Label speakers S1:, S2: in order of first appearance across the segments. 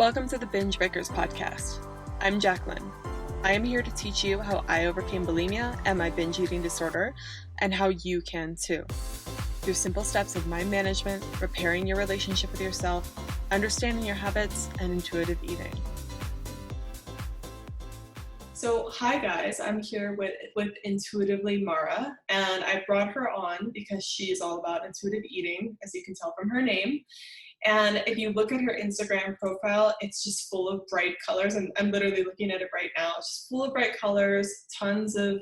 S1: Welcome to the Binge Breakers podcast. I'm Jacqueline. I am here to teach you how I overcame bulimia and my binge eating disorder, and how you can too. Through simple steps of mind management, repairing your relationship with yourself, understanding your habits, and intuitive eating. So, hi guys, I'm here with Intuitively Mara, and I brought her on because she is all about intuitive eating, as you can tell from her name. And if you look at her Instagram profile, it's just full of bright colors. And I'm literally looking at it right now. It's just full of bright colors, tons of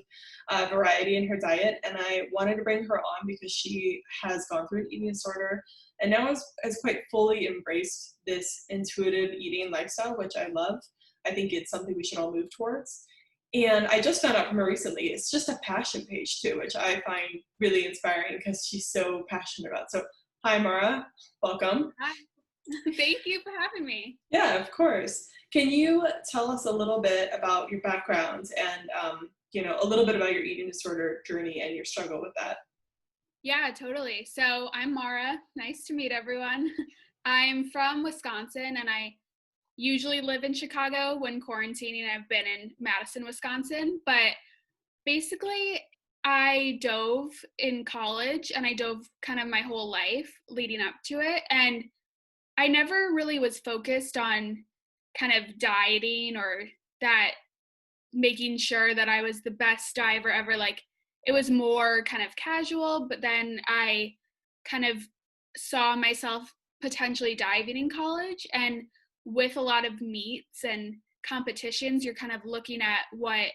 S1: variety in her diet. And I wanted to bring her on because she has gone through an eating disorder and now has quite fully embraced this intuitive eating lifestyle, which I love. I think it's something we should all move towards. And I just found out from her recently, it's just a passion page too, which I find really inspiring because she's so passionate about it. So hi, Mara. Welcome.
S2: Hi. Thank you for having me.
S1: Yeah, of course. Can you tell us a little bit about your background and, a little bit about your eating disorder journey and your struggle with that?
S2: Yeah, totally. So I'm Mara. Nice to meet everyone. I'm from Wisconsin, and I usually live in Chicago. When quarantining, I've been in Madison, Wisconsin. But basically, I dove in college, and I dove kind of my whole life leading up to it. And I never really was focused on kind of dieting or that making sure that I was the best diver ever. Like, it was more kind of casual, but then I kind of saw myself potentially diving in college. And with a lot of meets and competitions, you're kind of looking at what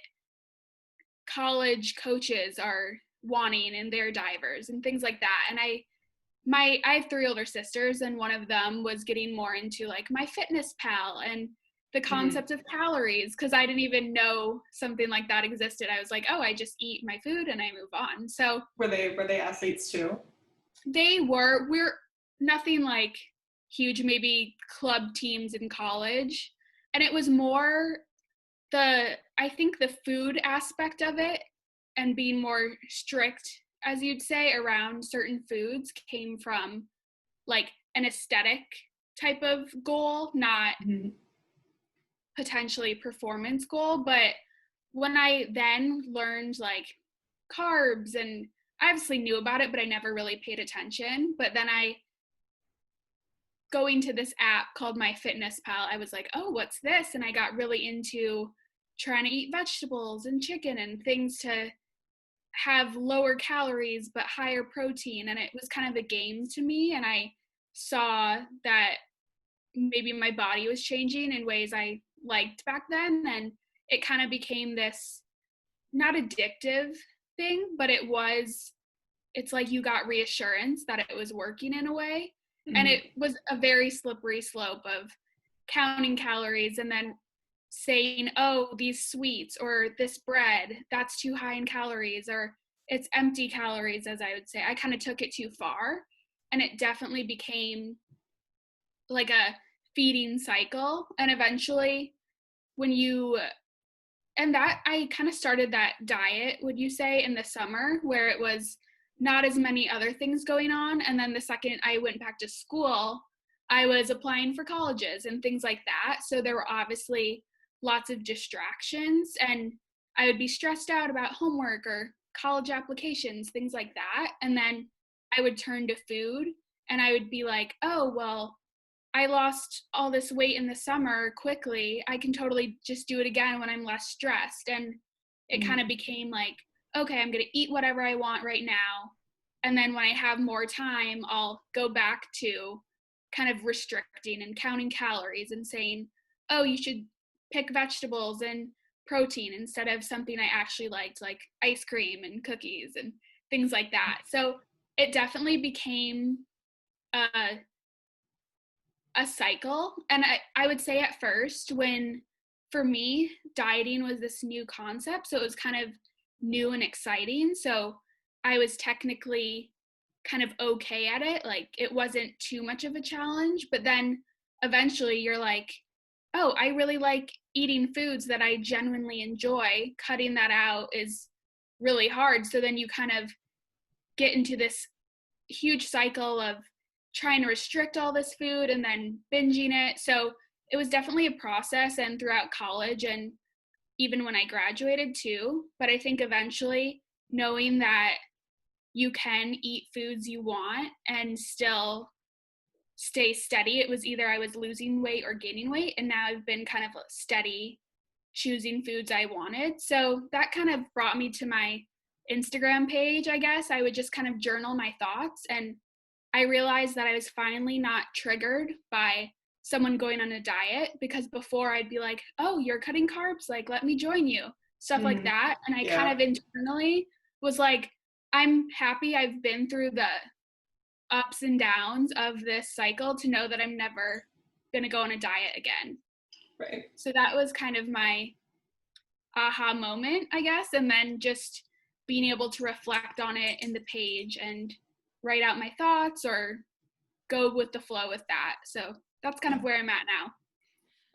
S2: college coaches are wanting in their divers and things like that. And I have 3 older sisters, and one of them was getting more into like MyFitnessPal and the concept of calories, because I didn't even know something like that existed. I was like, oh, I just eat my food and I move on. So
S1: Were they athletes too?
S2: we're nothing like huge, maybe club teams in college. And it was more I think the food aspect of it and being more strict, as you'd say, around certain foods came from like an aesthetic type of goal, not potentially performance goal. But when I then learned like carbs, and I obviously knew about it, but I never really paid attention. But then going to this app called MyFitnessPal, I was like, oh, what's this? And I got really into trying to eat vegetables and chicken and things to have lower calories but higher protein. And it was kind of a game to me, and I saw that maybe my body was changing in ways I liked back then, and it kind of became this not addictive thing, but it's like you got reassurance that it was working in a way. And it was a very slippery slope of counting calories and then saying, oh, these sweets or this bread, that's too high in calories, or it's empty calories, as I would say. I kind of took it too far, and it definitely became like a feeding cycle. And eventually I kind of started that diet, would you say, in the summer, where it was not as many other things going on. And then the second I went back to school, I was applying for colleges and things like that. So there were obviously lots of distractions, and I would be stressed out about homework or college applications, things like that. And then I would turn to food, and I would be like, oh, well, I lost all this weight in the summer quickly. I can totally just do it again when I'm less stressed. And it kind of became like, okay, I'm going to eat whatever I want right now. And then when I have more time, I'll go back to kind of restricting and counting calories and saying, oh, you should pick vegetables and protein instead of something I actually liked, like ice cream and cookies and things like that. So it definitely became a cycle. And I would say at first, for me, dieting was this new concept, so it was kind of new and exciting. So I was technically kind of okay at it. Like, it wasn't too much of a challenge. But then eventually you're like, oh, I really like eating foods that I genuinely enjoy. Cutting that out is really hard. So then you kind of get into this huge cycle of trying to restrict all this food and then binging it. So it was definitely a process, and throughout college and even when I graduated too. But I think eventually knowing that you can eat foods you want and still stay steady. It was either I was losing weight or gaining weight, and now I've been kind of steady choosing foods I wanted. So that kind of brought me to my Instagram page, I guess. I would just kind of journal my thoughts, and I realized that I was finally not triggered by someone going on a diet, because before I'd be like, oh, you're cutting carbs, like let me join you, stuff like that. And I kind of internally was like, I'm happy I've been through the ups and downs of this cycle to know that I'm never going to go on a diet again.
S1: Right.
S2: So that was kind of my aha moment, I guess. And then just being able to reflect on it in the page and write out my thoughts or go with the flow with that. So that's kind of where I'm at now.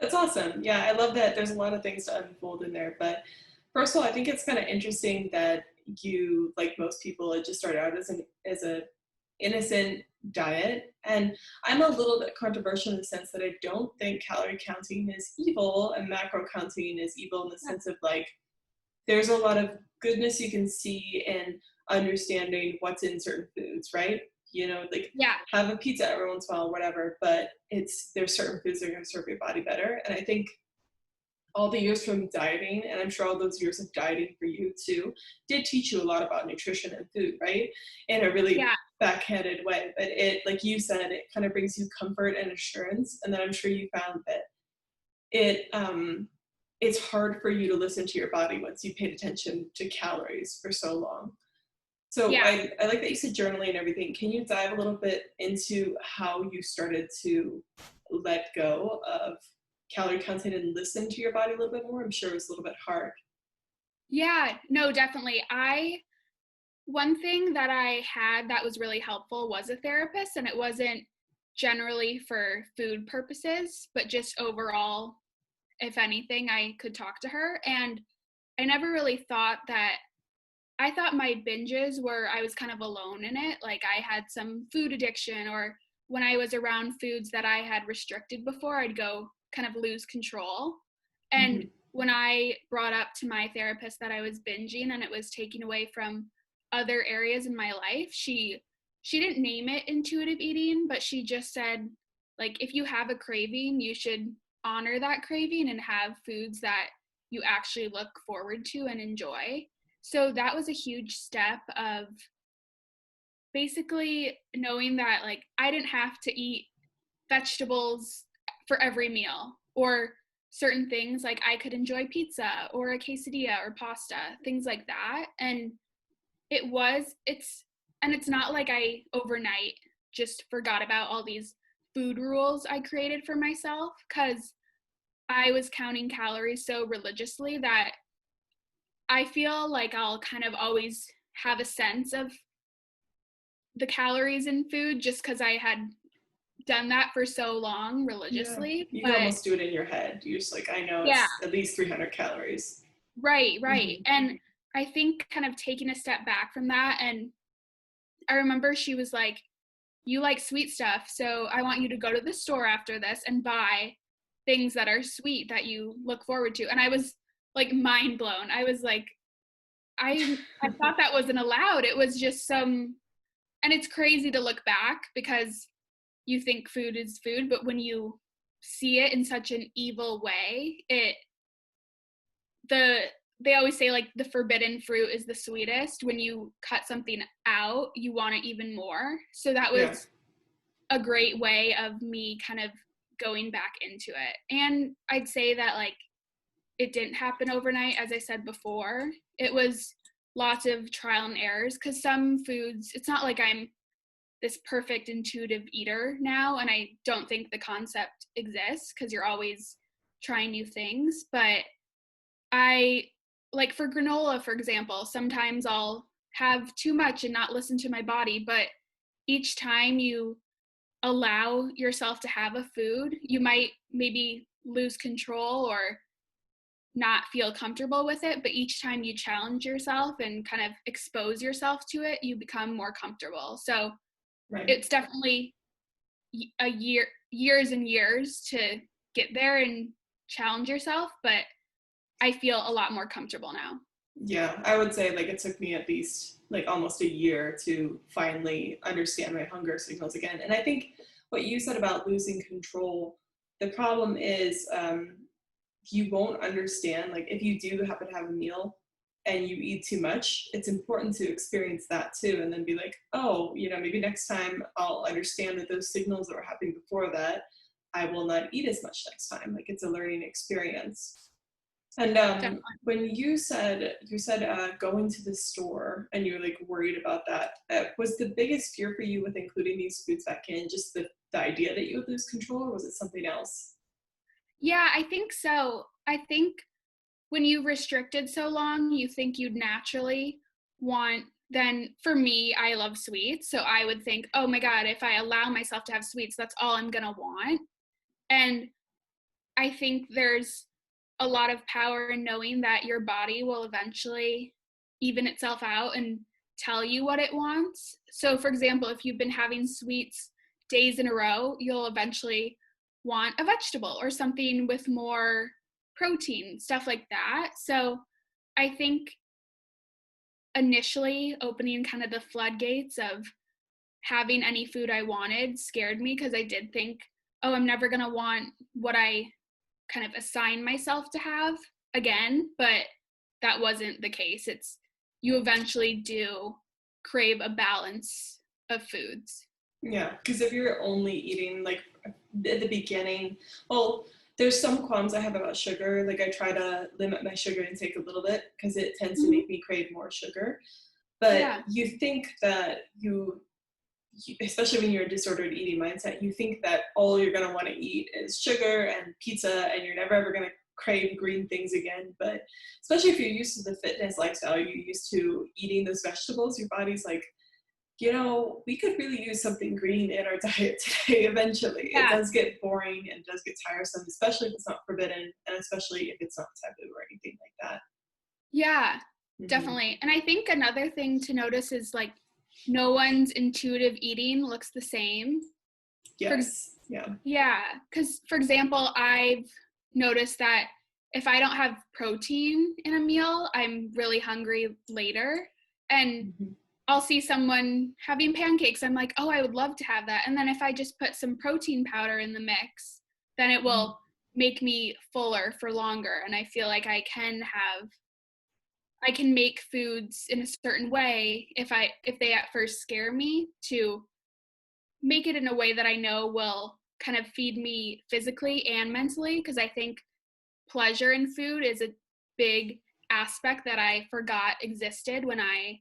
S1: That's awesome. Yeah, I love that there's a lot of things to unfold in there. But first of all, I think it's kind of interesting that you, like most people, it just started out as a innocent diet. And I'm a little bit controversial in the sense that I don't think calorie counting is evil and macro counting is evil, in the sense of like, there's a lot of goodness you can see in understanding what's in certain foods, right? You know, like have a pizza every once in a while, whatever, but there's certain foods that are going to serve your body better. And I think all the years from dieting, and I'm sure all those years of dieting for you too, did teach you a lot about nutrition and food, right? In a really backhanded way. But it, like you said, it kind of brings you comfort and assurance. And then I'm sure you found that it's hard for you to listen to your body once you paid attention to calories for so long. So I like that you said journaling and everything. Can you dive a little bit into how you started to let go of calorie counting and listen to your body a little bit more? I'm sure it was a little bit hard.
S2: Yeah, no, definitely. One thing that I had that was really helpful was a therapist, and it wasn't generally for food purposes, but just overall, if anything, I could talk to her. And I never really thought that, I thought my binges were, I was kind of alone in it. Like I had some food addiction, or when I was around foods that I had restricted before, I'd go kind of lose control. And when I brought up to my therapist that I was binging and it was taking away from other areas in my life, she didn't name it intuitive eating, but she just said, like, if you have a craving, you should honor that craving and have foods that you actually look forward to and enjoy. So that was a huge step of basically knowing that, like, I didn't have to eat vegetables for every meal, or certain things, like I could enjoy pizza or a quesadilla or pasta, things like that. And it's not like I overnight just forgot about all these food rules I created for myself, because I was counting calories so religiously that I feel like I'll kind of always have a sense of the calories in food just because I had done that for so long religiously.
S1: You can almost do it in your head. You're just like, I know it's at least 300 calories.
S2: Right. And I think kind of taking a step back from that, and I remember she was like, you like sweet stuff, so I want you to go to the store after this and buy things that are sweet that you look forward to. And I was like mind blown. I was like, I thought that wasn't allowed. It was just and it's crazy to look back because you think food is food, but when you see it in such an evil way, they always say, like, the forbidden fruit is the sweetest. When you cut something out, you want it even more. So that was a great way of me kind of going back into it. And I'd say that, like, it didn't happen overnight. As I said before, it was lots of trial and errors, because some foods, it's not like I'm this perfect intuitive eater now, and I don't think the concept exists because you're always trying new things. But like for granola, for example, sometimes I'll have too much and not listen to my body, but each time you allow yourself to have a food, you might maybe lose control or not feel comfortable with it, but each time you challenge yourself and kind of expose yourself to it, you become more comfortable. So it's definitely years and years to get there and challenge yourself, but I feel a lot more comfortable now.
S1: Yeah, I would say like it took me at least like almost a year to finally understand my hunger signals again. And I think what you said about losing control, the problem is you won't understand, like if you do happen to have a meal and you eat too much, it's important to experience that too and then be like, oh, maybe next time I'll understand that those signals that were happening before that, I will not eat as much next time. Like it's a learning experience. And
S2: Definitely.
S1: when you said going to the store and you're like worried about that, was the biggest fear for you with including these foods back in just the idea that you would lose control, or was it something else?
S2: Yeah, I think so. I think when you restricted so long, you think you'd naturally want, then for me, I love sweets. So I would think, oh my God, if I allow myself to have sweets, that's all I'm going to want. And I think there's a lot of power in knowing that your body will eventually even itself out and tell you what it wants. So, for example, if you've been having sweets days in a row, you'll eventually want a vegetable or something with more protein, stuff like that. So, I think initially opening kind of the floodgates of having any food I wanted scared me because I did think, oh, I'm never going to want what I kind of assign myself to have again, but that wasn't the case. It's you eventually do crave a balance of foods.
S1: Yeah, because if you're only eating like at the beginning, well, there's some qualms I have about sugar. Like I try to limit my sugar intake a little bit because it tends to
S2: Mhm.
S1: make me crave more sugar. But
S2: Yeah.
S1: you think that especially when you're a disordered eating mindset, you think that all you're going to want to eat is sugar and pizza and you're never ever going to crave green things again. But especially if you're used to the fitness lifestyle, you're used to eating those vegetables, your body's like, we could really use something green in our diet today eventually. It
S2: Yeah.
S1: does get boring and does get tiresome, especially if it's not forbidden and especially if it's not taboo or anything like that.
S2: Yeah,
S1: Hmm.
S2: definitely. And I think another thing to notice is like no one's intuitive eating looks the same. For
S1: Yes. Yeah.
S2: Yeah, because for example, I've noticed that if I don't have protein in a meal, I'm really hungry later. And
S1: Hmm.
S2: I'll see someone having pancakes. I'm like, oh, I would love to have that. And then if I just put some protein powder in the mix, then it
S1: Hmm.
S2: will make me fuller for longer. And I feel like I can make foods in a certain way if they at first scare me to make it in a way that I know will kind of feed me physically and mentally, because I think pleasure in food is a big aspect that I forgot existed when I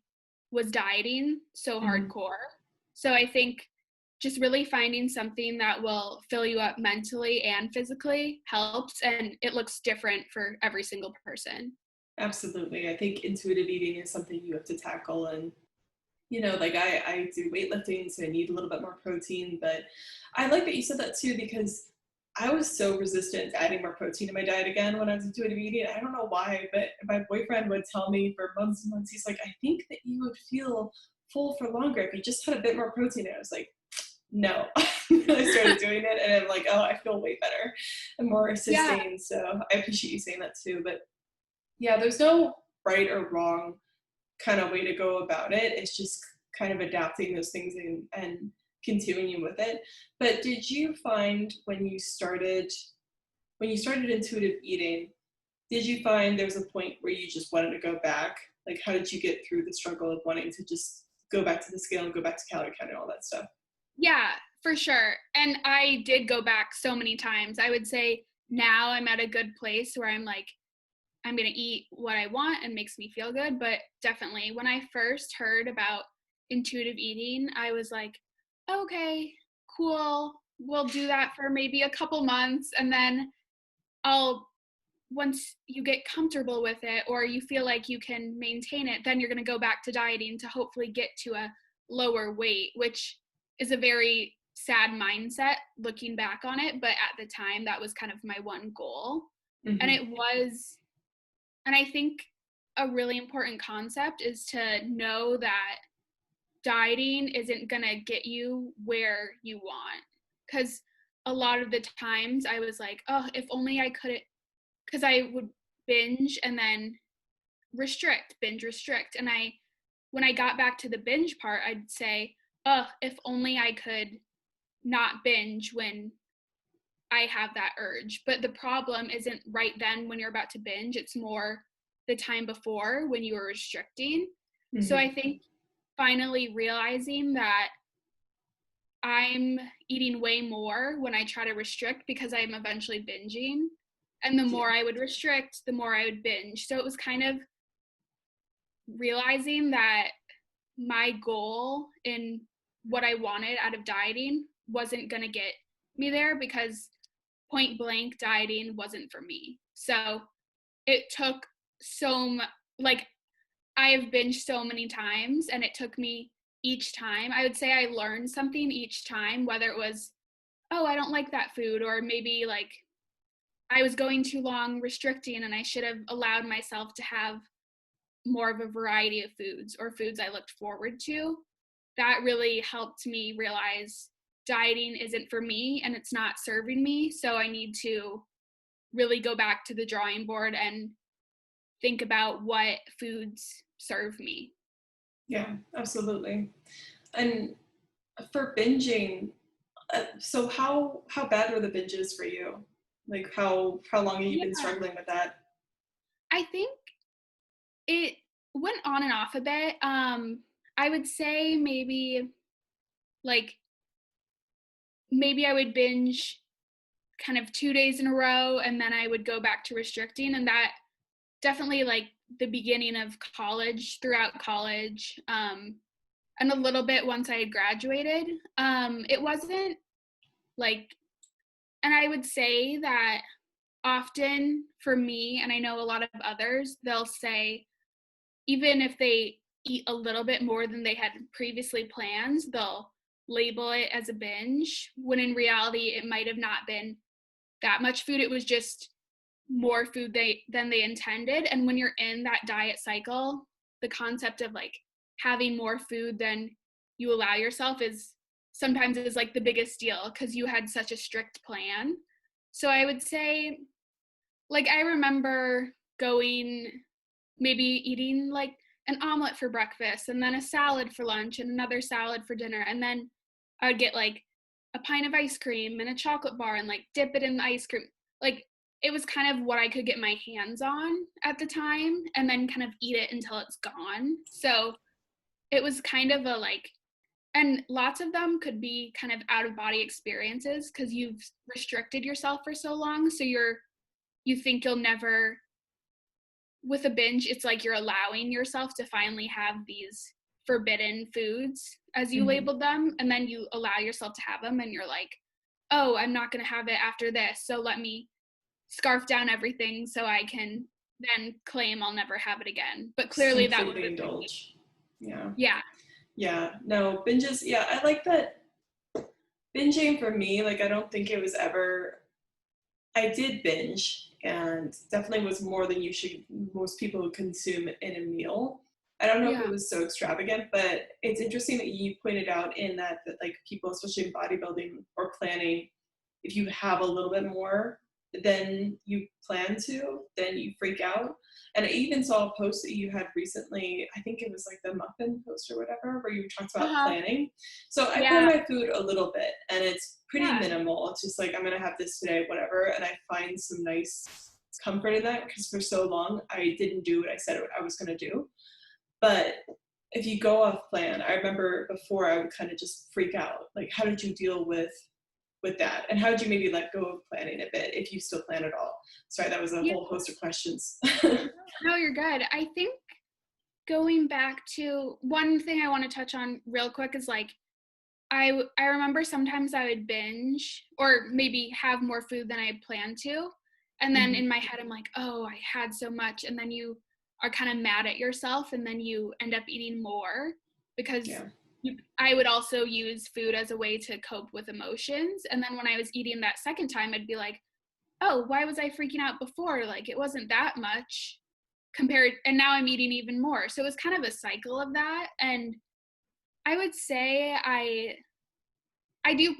S2: was dieting so
S1: Hmm.
S2: hardcore. So I think just really finding something that will fill you up mentally and physically helps, and it looks different for every single person.
S1: Absolutely. I think intuitive eating is something you have to tackle. And, like I do weightlifting, so I need a little bit more protein. But I like that you said that too, because I was so resistant to adding more protein in my diet again when I was intuitive eating. I don't know why, but my boyfriend would tell me for months and months, he's like, I think that you would feel full for longer if you just had a bit more protein. And I was like, no. I started doing it and I'm like, oh, I feel way better and more
S2: Yeah,
S1: sustained. So I appreciate you saying that too. But yeah, there's no right or wrong kind of way to go about it. It's just kind of adapting those things and continuing with it. But did you find when you started intuitive eating, did you find there was a point where you just wanted to go back? Like how did you get through the struggle of wanting to just go back to the scale and go back to calorie count and all that stuff?
S2: yeah, for sure. And I did go back so many times. I would say now I'm at a good place where I'm like, I'm going to eat what I want and makes me feel good. But definitely, when I first heard about intuitive eating, I was like, okay, cool. We'll do that for maybe a couple months. And then I'll, once you get comfortable with it or you feel like you can maintain it, then you're going to go back to dieting to hopefully get to a lower weight, which is a very sad mindset looking back on it. But at the time, that was kind of my one goal. And
S1: Hmm.
S2: it was, and I think a really important concept is to know that dieting isn't going to get you where you want. Because a lot of the times I was like, oh, if only I couldn't, because I would binge and then binge restrict. And when I got back to the binge part, I'd say, oh, if only I could not binge when I have that urge. But the problem isn't right then when you're about to binge, it's more the time before when you were restricting. So
S1: Mm-hmm.
S2: I think finally realizing that I'm eating way more when I try to restrict because I'm eventually binging. And the
S1: Yeah.
S2: more I would restrict, the more I would binge. So it was kind of realizing that my goal in what I wanted out of dieting wasn't going to get me there, because point blank dieting wasn't for me. So it took like I have binged so many times, and it took me each time. I would say I learned something each time, whether it was, oh, I don't like that food, or maybe like I was going too long restricting and I should have allowed myself to have more of a variety of foods or foods I looked forward to. That really helped me realize dieting isn't for me and it's not serving me. So I need to really go back to the drawing board and think about what foods serve me.
S1: Yeah, absolutely. And for binging, so how bad were the binges for you? Like how long have you been
S2: Yeah,
S1: struggling with that?
S2: I think it went on and off a bit. I would say like maybe I would binge kind of 2 days in a row and then I would go back to restricting, and that definitely like the beginning of college, throughout college, and a little bit once I had graduated. It wasn't like, and I would say that often for me, and I know a lot of others, they'll say even if they eat a little bit more than they had previously planned, they'll label it as a binge, when in reality it might have not been that much food. It was just more food than they intended. And when you're in that diet cycle, the concept of like having more food than you allow yourself is sometimes is like the biggest deal, because you had such a strict plan. So I would say, like, I remember going, maybe eating like an omelet for breakfast and then a salad for lunch and another salad for dinner, and then I would get like a pint of ice cream and a chocolate bar and like dip it in the ice cream. Like, it was kind of what I could get my hands on at the time, and then kind of eat it until it's gone. So it was kind of a like, and lots of them could be kind of out of body experiences because you've restricted yourself for so long. So you think you'll never, with a binge, it's like you're allowing yourself to finally have these forbidden foods, as you
S1: Mm-hmm.
S2: labeled them, and then you allow yourself to have them and you're like, oh, I'm not going to have it after this, so let me scarf down everything so I can then claim I'll never have it again. But
S1: Just
S2: clearly that
S1: completely
S2: wasn't me.
S1: indulge. Yeah.
S2: Yeah.
S1: Yeah. No, binges, yeah, I like that. Binging for me, like I don't think it was ever, I did binge and definitely was more than most people would consume in a meal. I don't know if it
S2: Yeah.
S1: was so extravagant, but it's interesting that you pointed out in that like people, especially in bodybuilding or planning, if you have a little bit more than you plan to, then you freak out. And I even saw a post that you had recently, I think it was like the muffin post or whatever, where you talked about
S2: Uh-huh.
S1: planning. So I plan
S2: Yeah.
S1: my food a little bit and it's pretty
S2: Yeah.
S1: minimal. It's just like, I'm gonna have this today, whatever. And I find some nice comfort in that because for so long I didn't do what I said I was gonna do. But if you go off plan, I remember before I would kind of just freak out. Like, how did you deal with that? And how did you maybe let go of planning a bit if you still plan at all? Sorry, that was a
S2: Yeah.
S1: whole host of questions.
S2: No, you're good. I think going back to one thing I want to touch on real quick is like, I remember sometimes I would binge or maybe have more food than I had planned to. And then
S1: Mhm.
S2: in my head, I'm like, oh, I had so much. And then you are kind of mad at yourself, and then you end up eating more because
S1: Yeah.
S2: I would also use food as a way to cope with emotions. And then when I was eating that second time, I'd be like, oh, why was I freaking out before? Like, it wasn't that much compared. And now I'm eating even more. So it was kind of a cycle of that. And I would say I I do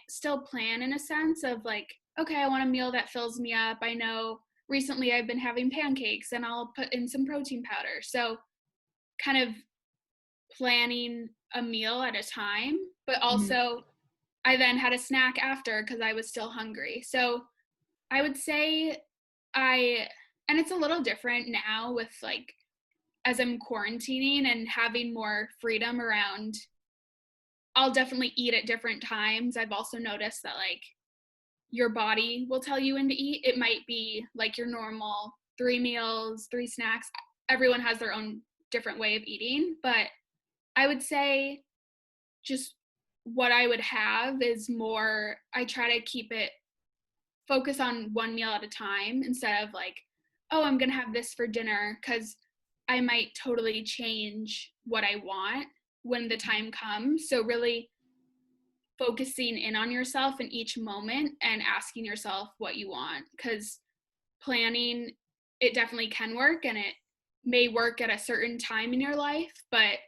S2: still plan in a sense of like, okay, I want a meal that fills me up. I know recently I've been having pancakes and I'll put in some protein powder. So kind of planning a meal at a time, but
S1: Mhm.
S2: also I then had a snack after because I was still hungry. So I would say and it's a little different now with like, as I'm quarantining and having more freedom around, I'll definitely eat at different times. I've also noticed that like your body will tell you when to eat. It might be like your normal 3 meals, 3 snacks. Everyone has their own different way of eating, but I would say just what I would have is more, I try to keep it focus on one meal at a time instead of like, oh, I'm going to have this for dinner, because I might totally change what I want when the time comes. So really focusing in on yourself in each moment and asking yourself what you want, because planning, it definitely can work and it may work at a certain time in your life, but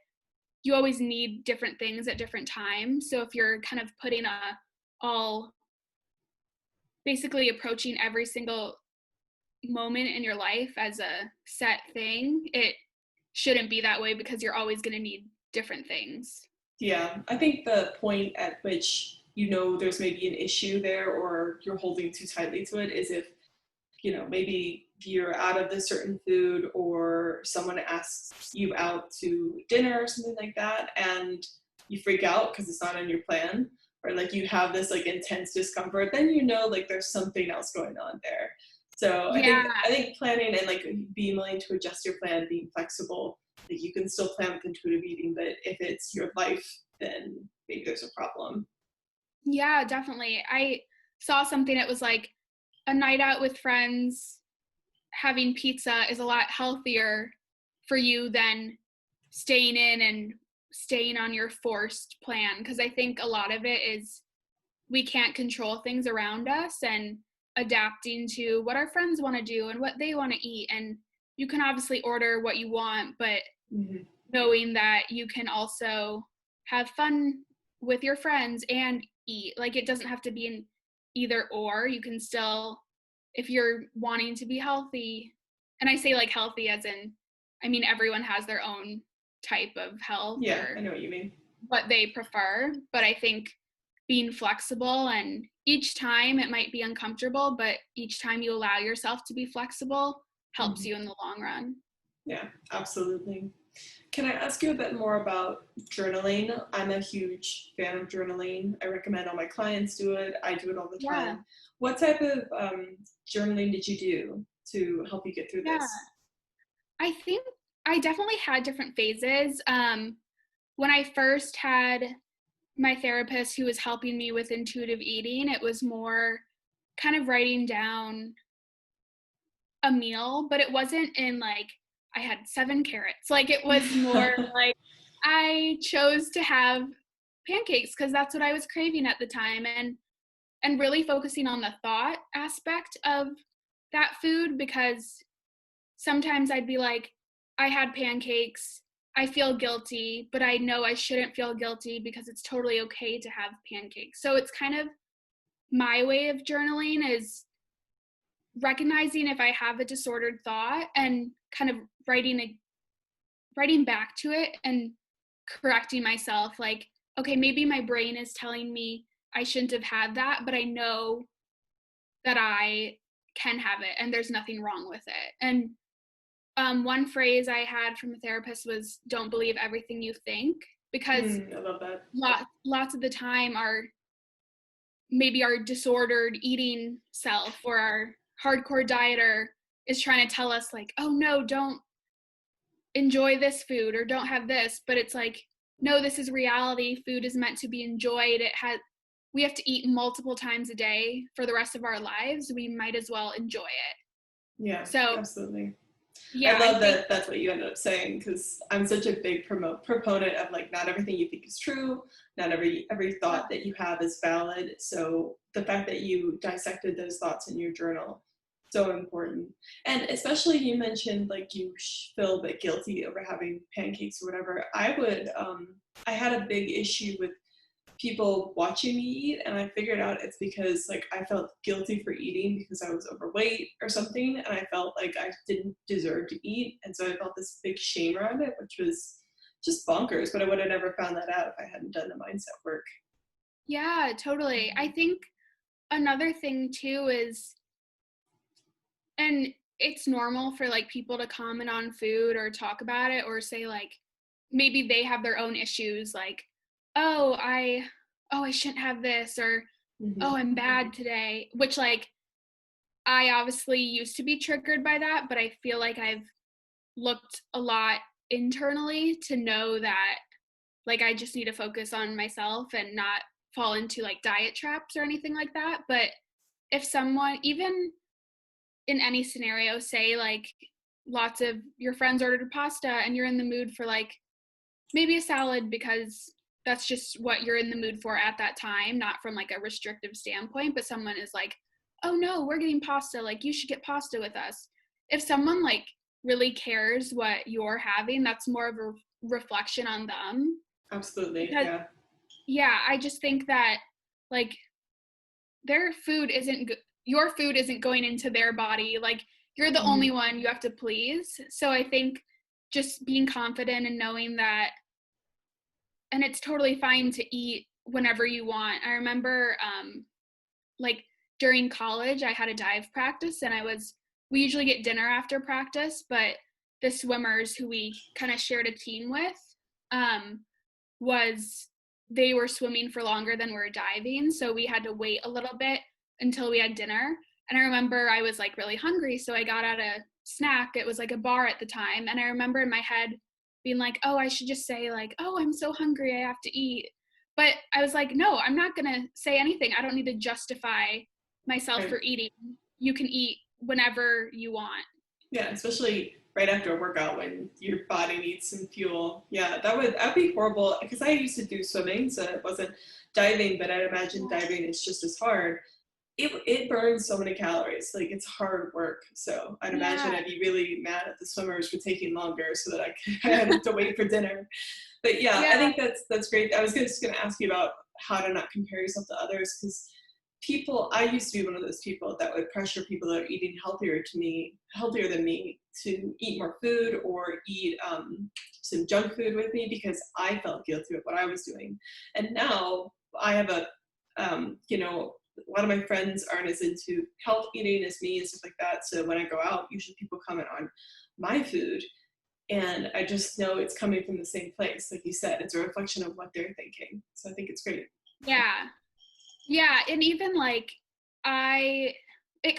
S2: you always need different things at different times. So if you're kind of putting all basically approaching every single moment in your life as a set thing, it shouldn't be that way because you're always going to need different things.
S1: Yeah, I think the point at which you know there's maybe an issue there or you're holding too tightly to it is if, you know, maybe you're out of this certain food or someone asks you out to dinner or something like that and you freak out because it's not in your plan, or like you have this like intense discomfort, then you know like there's something else going on there. So I
S2: Yeah,
S1: think I think planning and like being willing to adjust your plan, being flexible, like you can still plan with intuitive eating, but if it's your life, then maybe there's a problem.
S2: yeah, definitely. I saw something that was like a night out with friends having pizza is a lot healthier for you than staying in and staying on your forced plan, because I think a lot of it is we can't control things around us, and adapting to what our friends want to do and what they want to eat. And you can obviously order what you want, but
S1: Mm-hmm.
S2: knowing that you can also have fun with your friends and eat, like it doesn't have to be an either or. You can still, if you're wanting to be healthy, and I say like healthy as in, I mean everyone has their own type of health
S1: Yeah, I
S2: or
S1: know what you mean.
S2: what they prefer, but I think being flexible, and each time it might be uncomfortable, but each time you allow yourself to be flexible helps
S1: Mm-hmm.
S2: you in the long run.
S1: Yeah, absolutely. Can I ask you a bit more about journaling? I'm a huge fan of journaling. I recommend all my clients do it. I do it all the
S2: Yeah.
S1: time. What type of journaling did you do to help you get through
S2: Yeah.
S1: this?
S2: I think I definitely had different phases. When I first had my therapist who was helping me with intuitive eating, it was more kind of writing down a meal, but it wasn't in like, I had 7 carrots. Like it was more like I chose to have pancakes because that's what I was craving at the time, and really focusing on the thought aspect of that food, because sometimes I'd be like, I had pancakes, I feel guilty, but I know I shouldn't feel guilty because it's totally okay to have pancakes. So it's kind of my way of journaling is recognizing if I have a disordered thought and kind of writing back to it and correcting myself, like, okay, maybe my brain is telling me I shouldn't have had that, but I know that I can have it and there's nothing wrong with it. And one phrase I had from a therapist was, don't believe everything you think, because
S1: I love that.
S2: lots of the time maybe our disordered eating self or our hardcore dieter is trying to tell us like, oh no, don't enjoy this food or don't have this, but it's like, no, this is reality. Food is meant to be enjoyed. We have to eat multiple times a day for the rest of our lives. We might as well enjoy it.
S1: Yeah,
S2: So
S1: absolutely. I
S2: yeah, I
S1: love
S2: think
S1: that that's what you ended up saying, because I'm such a big proponent of like not everything you think is true, not every thought that you have is valid. So the fact that you dissected those thoughts in your journal, so important. And especially you mentioned like you feel a bit guilty over having pancakes or whatever. I had a big issue with people watching me eat, and I figured out it's because like I felt guilty for eating because I was overweight or something, and I felt like I didn't deserve to eat, and so I felt this big shame around it, which was just bonkers. But I would have never found that out if I hadn't done the mindset work.
S2: Yeah, totally. I think another thing too is, and it's normal for like people to comment on food or talk about it or say like maybe they have their own issues, like, oh I shouldn't have this, or oh,
S1: Mm-hmm.
S2: I'm bad today, which like I obviously used to be triggered by that, but I feel like I've looked a lot internally to know that like I just need to focus on myself and not fall into like diet traps or anything like that. But if someone, even in any scenario, say like lots of your friends ordered pasta and you're in the mood for like maybe a salad because that's just what you're in the mood for at that time, not from like a restrictive standpoint, but someone is like, oh no, we're getting pasta, like you should get pasta with us. If someone like really cares what you're having, that's more of a reflection on them.
S1: Absolutely,
S2: Because
S1: yeah.
S2: yeah, I just think that like their food isn't your food isn't going into their body, like you're the
S1: Mm-hmm.
S2: only one you have to please. So I think just being confident and knowing that, and it's totally fine to eat whenever you want. I remember like during college I had a dive practice, and we usually get dinner after practice, but the swimmers who we kind of shared a team with um was they were swimming for longer than we were diving, so we had to wait a little bit until we had dinner. And I remember I was like really hungry, so I got out a snack. It was like a bar at the time, and I remember in my head being like, oh, I should just say like, oh, I'm so hungry, I have to eat. But I was like, no, I'm not gonna say anything. I don't need to justify myself
S1: Right.
S2: for eating. You can eat whenever you want.
S1: Yeah, especially right after a workout when your body needs some fuel. Yeah, that'd be horrible because I used to do swimming, so it wasn't diving, but I'd imagine diving is just as hard. It burns so many calories. Like it's hard work. So I'd imagine
S2: Yeah.
S1: I'd be really mad at the swimmers for taking longer so that I had to wait for dinner. But yeah, I
S2: Yeah.
S1: think that's great. I was just gonna ask you about how to not compare yourself to others because I used to be one of those people that would pressure people that are eating healthier than me, to eat more food or eat some junk food with me because I felt guilty of what I was doing. And now I have a lot of my friends aren't as into health eating as me and stuff like that. So when I go out, usually people comment on my food, and I just know it's coming from the same place. Like you said, it's a reflection of what they're thinking. So I think it's great.
S2: Yeah. Yeah, and even like I it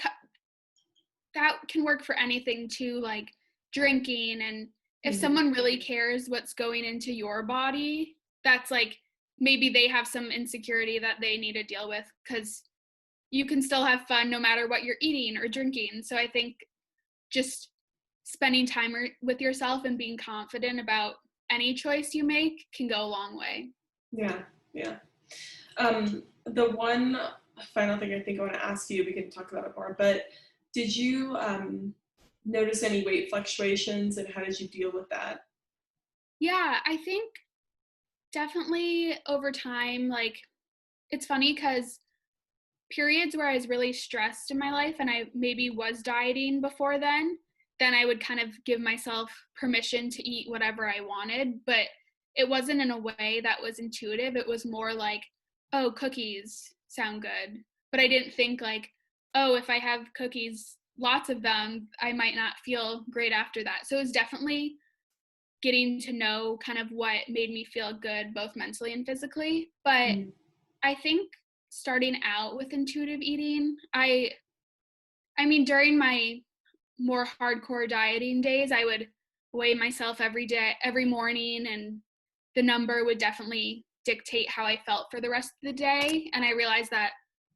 S2: that can work for anything too, like drinking. And if
S1: Mm-hmm.
S2: someone really cares what's going into your body, that's like maybe they have some insecurity that they need to deal with, because you can still have fun no matter what you're eating or drinking. So I think just spending time with yourself and being confident about any choice you make can go a long way.
S1: Yeah, yeah. The one final thing I think I want to ask you, we can talk about it more, but did you notice any weight fluctuations and how did you deal with that?
S2: Yeah, I think definitely over time, like it's funny because periods where I was really stressed in my life and I maybe was dieting before then I would kind of give myself permission to eat whatever I wanted, but it wasn't in a way that was intuitive. It was more like, oh, cookies sound good. But I didn't think like, oh, if I have cookies, lots of them, I might not feel great after that. So it was definitely getting to know kind of what made me feel good, both mentally and physically. But
S1: Mm.
S2: I think starting out with intuitive eating, I mean during my more hardcore dieting days, I would weigh myself every day, every morning, and the number would definitely dictate how I felt for the rest of the day. And I realized that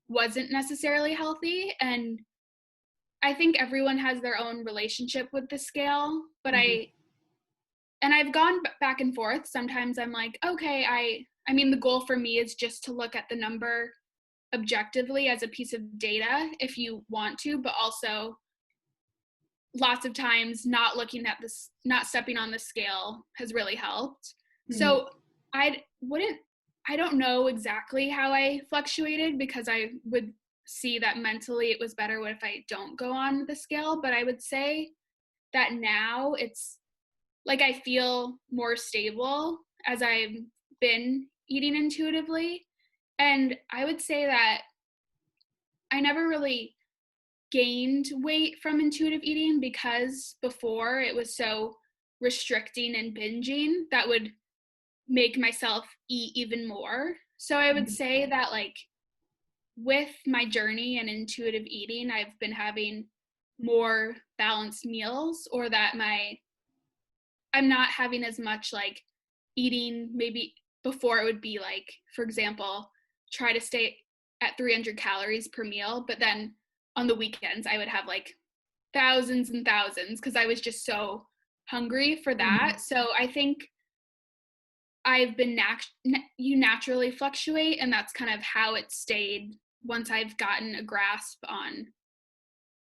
S2: wasn't necessarily healthy. And I think everyone has their own relationship with the scale, but
S1: Mm-hmm.
S2: I've gone back and forth. Sometimes I'm like, okay, I mean, the goal for me is just to look at the number objectively as a piece of data if you want to, but also lots of times not looking at this, not stepping on the scale has really helped.
S1: Mm-hmm.
S2: So I wouldn't I don't know exactly how I fluctuated, because I would see that mentally it was better if I don't go on the scale. But I would say that now it's like I feel more stable as I've been eating intuitively. And I would say that I never really gained weight from intuitive eating, because before it was so restricting and binging that would make myself eat even more. So I would say that, like, with my journey and intuitive eating, I've been having more balanced meals, or that I'm not having as much like eating. Maybe before it would be like, for example, try to stay at 300 calories per meal, but then on the weekends I would have like thousands and thousands, because I was just so hungry for that. So I think I've been you naturally fluctuate, and that's kind of how it stayed once I've gotten a grasp on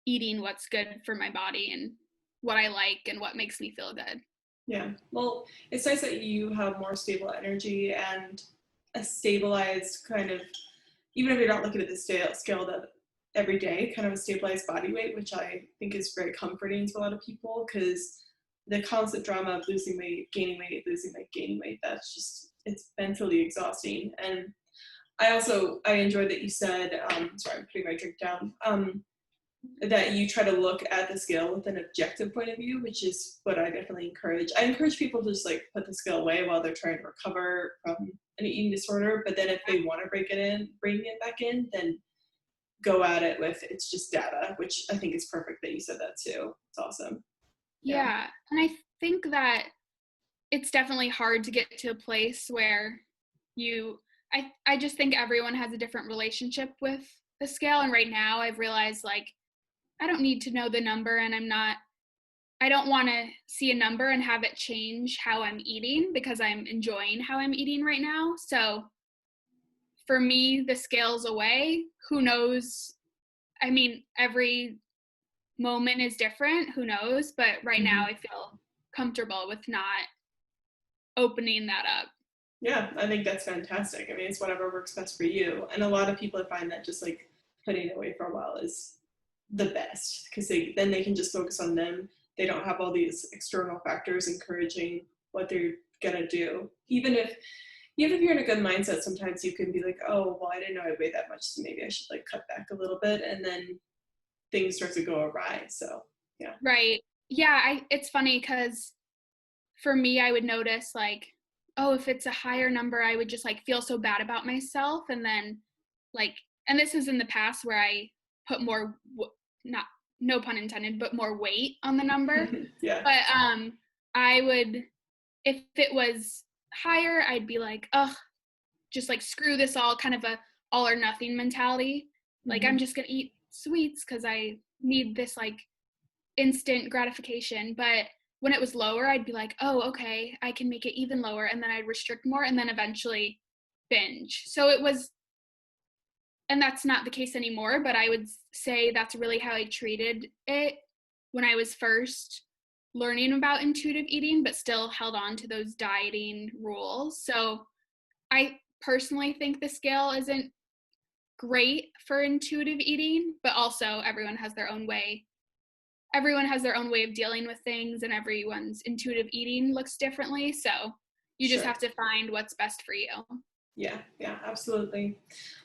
S2: eating what's good for my body and what I like and what makes me feel good.
S1: Yeah. Well, it's nice that you have more stable energy and a stabilized kind of, even if you're not looking at the scale that every day, kind of a stabilized body weight, which I think is very comforting to a lot of people, because the constant drama of losing weight, gaining weight, losing weight, gaining weight, that's just, it's mentally exhausting. And I enjoyed that you said, sorry, I'm putting my drink down, that you try to look at the scale with an objective point of view, which is what I definitely encourage. I encourage people to just like put the scale away while they're trying to recover from an eating disorder. But then if they want to bring it back in, then go at it with, it's just data, which I think is perfect that you said that too. It's awesome.
S2: Yeah. And I think that it's definitely hard to get to a place where I just think everyone has a different relationship with the scale. And right now I've realized, like, I don't need to know the number, and I don't want to see a number and have it change how I'm eating, because I'm enjoying how I'm eating right now. So for me, the scale's away. Who knows? I mean, every moment is different. Who knows? But right now I feel comfortable with not opening that up.
S1: Yeah, I think that's fantastic. I mean, it's whatever works best for you. And a lot of people find that just like putting it away for a while is the best, because then they can just focus on them. They don't have all these external factors encouraging what they're gonna do. Even if you're in a good mindset, sometimes you can be like, oh, well, I didn't know I weighed that much, so maybe I should like cut back a little bit, and then things start to go awry. So yeah.
S2: Right. Yeah, it's funny because for me, I would notice, like, oh, if it's a higher number, I would just like feel so bad about myself. And then like, and this is in the past where I put more, not, no pun intended, but more weight on the number.
S1: Yeah.
S2: But I would, if it was higher, I'd be like, oh, just like screw this all, kind of a all or nothing mentality. Like, I'm just gonna eat sweets because I need this like instant gratification. But when it was lower, I'd be like, oh, okay, I can make it even lower. And then I'd restrict more and then eventually binge. So it was, and that's not the case anymore, but I would say that's really how I treated it when I was first learning about intuitive eating, but still held on to those dieting rules. So I personally think the scale isn't great for intuitive eating, but also everyone has their own way. Everyone has their own way of dealing with things, and everyone's intuitive eating looks differently. So you just have to find what's best for you.
S1: Yeah, absolutely.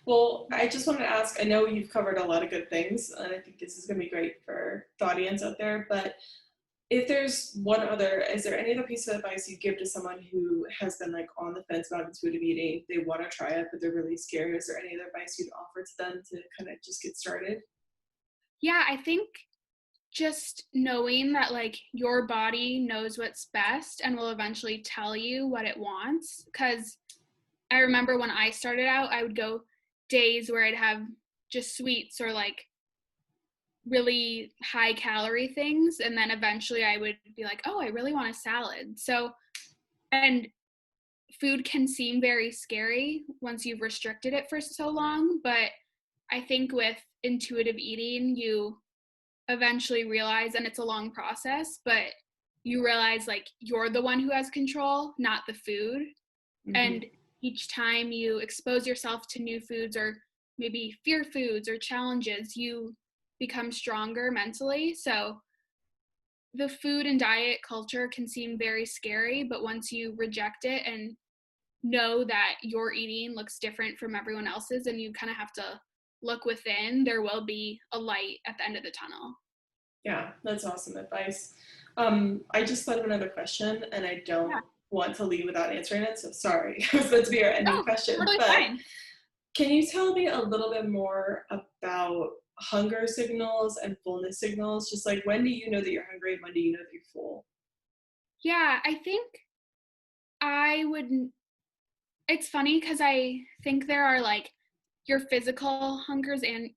S1: Well, I just wanted to ask, I know you've covered a lot of good things, and I think this is going to be great for the audience out there, but if there's is there any other piece of advice you give to someone who has been like on the fence about intuitive eating? They want to try it, but they're really scared. Is there any other advice you'd offer to them to kind of just get started?
S2: Yeah, I think just knowing that like your body knows what's best and will eventually tell you what it wants. Because I remember when I started out, I would go days where I'd have just sweets or like really high calorie things, and then eventually I would be like, oh, I really want a salad. So, and food can seem very scary once you've restricted it for so long, but I think with intuitive eating, you eventually realize, and it's a long process, but you realize like you're the one who has control, not the food. And each time you expose yourself to new foods or maybe fear foods or challenges, you become stronger mentally. So the food and diet culture can seem very scary, but once you reject it and know that your eating looks different from everyone else's and you kind of have to look within, there will be a light at the end of the tunnel.
S1: Yeah, that's awesome advice. I just thought of another question and I don't
S2: Yeah.
S1: want to leave without answering it, so sorry. It was meant to be our ending
S2: No,
S1: question,
S2: totally
S1: but
S2: fine.
S1: can you tell me a little bit more about hunger signals and fullness signals? Just like when do you know that you're hungry and when do you know that you're full?
S2: Yeah, I think I would, it's funny because I think there are like your physical hungers and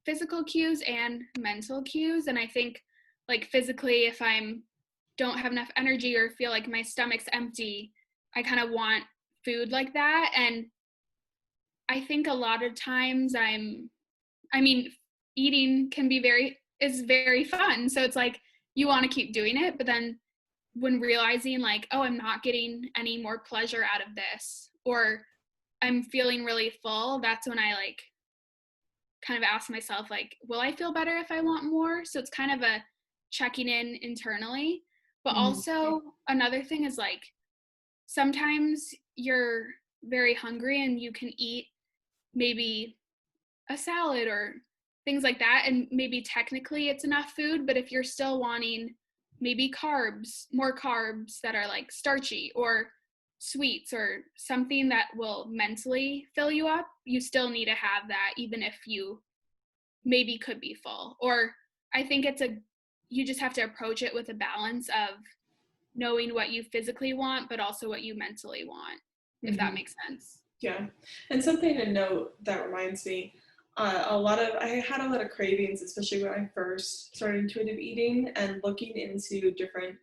S2: physical cues and mental cues. And I think like physically, if I'm don't have enough energy or feel like my stomach's empty, I kind of want food like that. And I think a lot of times I mean, eating can be is very fun. So it's like you want to keep doing it, but then when realizing like, oh, I'm not getting any more pleasure out of this, or I'm feeling really full, that's when I like kind of ask myself like, will I feel better if I want more? So it's kind of a checking in internally. But
S1: Mhm.
S2: also another thing is like sometimes you're very hungry and you can eat maybe a salad or things like that, and maybe technically it's enough food, but if you're still wanting maybe more carbs that are like starchy or sweets or something that will mentally fill you up, you still need to have that even if you maybe could be full. Or I think you just have to approach it with a balance of knowing what you physically want but also what you mentally want, if that
S1: Mhm.
S2: makes sense.
S1: Yeah. And something to note that reminds me, I had a lot of cravings, especially when I first started intuitive eating and looking into different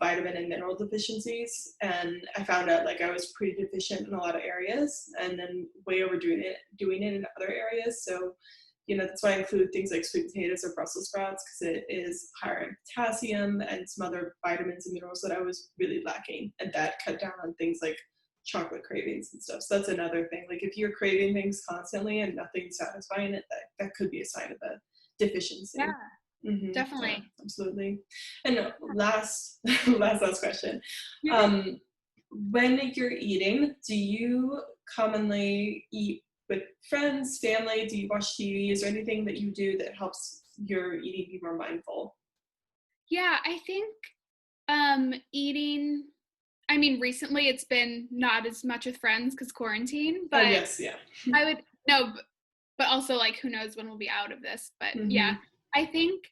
S1: vitamin and mineral deficiencies. And I found out like I was pretty deficient in a lot of areas and then way doing it in other areas. So, that's why I include things like sweet potatoes or Brussels sprouts because it is higher in potassium and some other vitamins and minerals that I was really lacking. And that cut down on things like chocolate cravings and stuff. So that's another thing. Like if you're craving things constantly and nothing's satisfying it, that could be a sign of a
S2: Yeah,
S1: deficiency. Yeah,
S2: definitely.
S1: absolutely. And last question.
S2: You're good.
S1: Um, when you're eating, do you commonly eat with friends, family? Do you watch TV? Is there anything that you do that helps your eating be more mindful?
S2: Yeah, I think eating, I mean, recently it's been not as much with friends because quarantine,
S1: Oh
S2: but
S1: yes, yeah.
S2: I would, no, but also like who knows when we'll be out of this. But yeah,
S1: Hmm.
S2: I think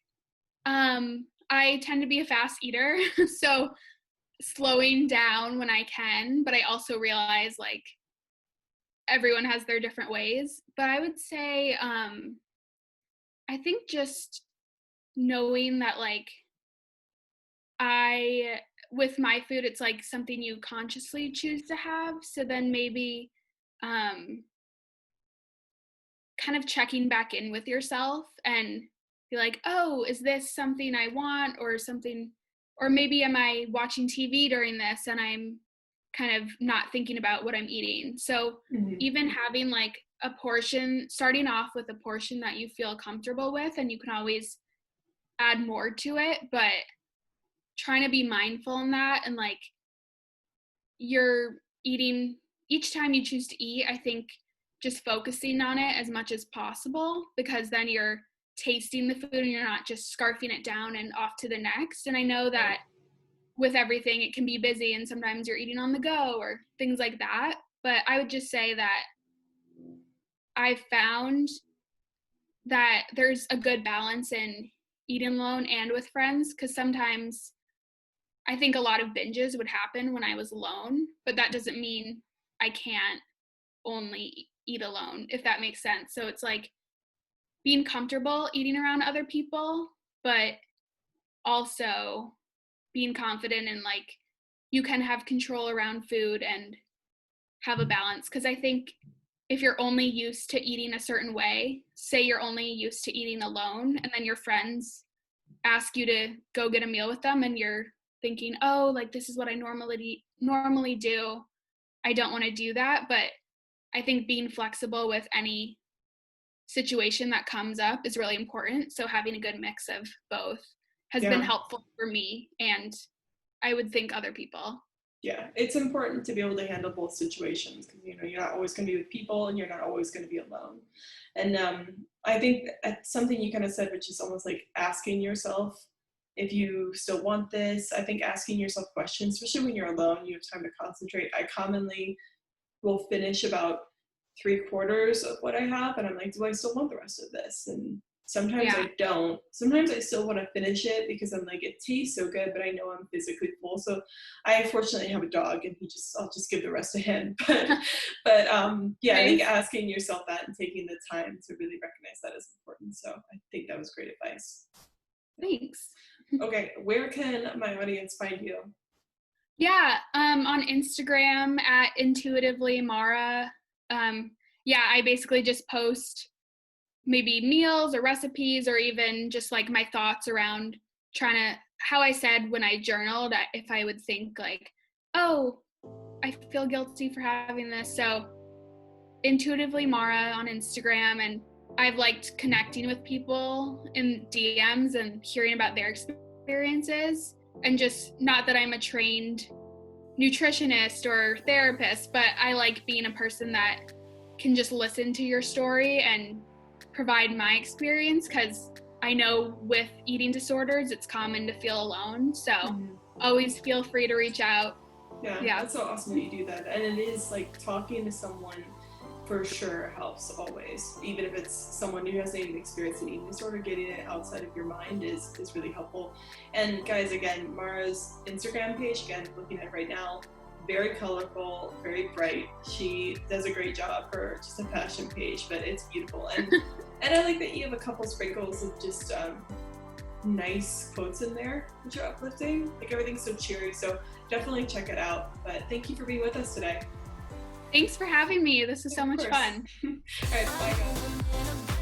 S2: I tend to be a fast eater. So slowing down when I can, but I also realize like everyone has their different ways. But I would say, I think just knowing that like I with my food, it's like something you consciously choose to have. So then maybe um, kind of checking back in with yourself and be like, oh, is this something I want or something? Or maybe am I watching TV during this and I'm kind of not thinking about what I'm eating? So
S1: Hmm.
S2: even having like a portion, starting off with a portion that you feel comfortable with, and you can always add more to it, but trying to be mindful in that and like you're eating each time you choose to eat, I think just focusing on it as much as possible because then you're tasting the food and you're not just scarfing it down and off to the next. And I know
S1: Right.
S2: that with everything, it can be busy and sometimes you're eating on the go or things like that. But I would just say that I've found that there's a good balance in eating alone and with friends because sometimes I think a lot of binges would happen when I was alone, but that doesn't mean I can't only eat alone, if that makes sense. So it's like being comfortable eating around other people, but also being confident in like you can have control around food and have a balance. Because I think if you're only used to eating a certain way, say you're only used to eating alone, and then your friends ask you to go get a meal with them, and you're thinking, oh, like this is what I normally do. I don't want to do that. But I think being flexible with any situation that comes up is really important. So having a good mix of both has been helpful for me, and I would think other people.
S1: Yeah, it's important to be able to handle both situations because, you know, you're not always going to be with people and you're not always going to be alone. And I think that's something you kind of said, which is almost like asking yourself if you still want this. I think asking yourself questions, especially when you're alone, you have time to concentrate. I commonly will finish about 3/4 of what I have, and I'm like, do I still want the rest of this? And sometimes I don't. Sometimes I still want to finish it because I'm like, it tastes so good, but I know I'm physically full. So I fortunately have a dog, and I'll just give the rest to him. But yeah, I think asking yourself that and taking the time to really recognize that is important. So I think that was great advice.
S2: Thanks.
S1: Okay, where can my audience find you?
S2: Yeah, on Instagram at intuitively.mara. I basically just post maybe meals or recipes, or even just like my thoughts around how I said when I journaled, if I would think like, oh, I feel guilty for having this. So intuitively Mara on Instagram, and I've liked connecting with people in DMs and hearing about their experiences. And just, not that I'm a trained nutritionist or therapist, but I like being a person that can just listen to your story and provide my experience, because I know with eating disorders, it's common to feel alone. So always feel free to reach out.
S1: Yeah, that's so awesome that you do that. And it is like talking to someone for sure helps always. Even if it's someone who hasn't even experienced an eating disorder, getting it outside of your mind is really helpful. And guys, again, Mara's Instagram page, again, looking at it right now, very colorful, very bright. She does a great job for just a fashion page, but it's beautiful. And I like that you have a couple sprinkles of just nice quotes in there, which are uplifting. Like, everything's so cheery, so definitely check it out. But thank you for being with us today.
S2: Thanks for having me. This is so much fun.
S1: All right, bye guys.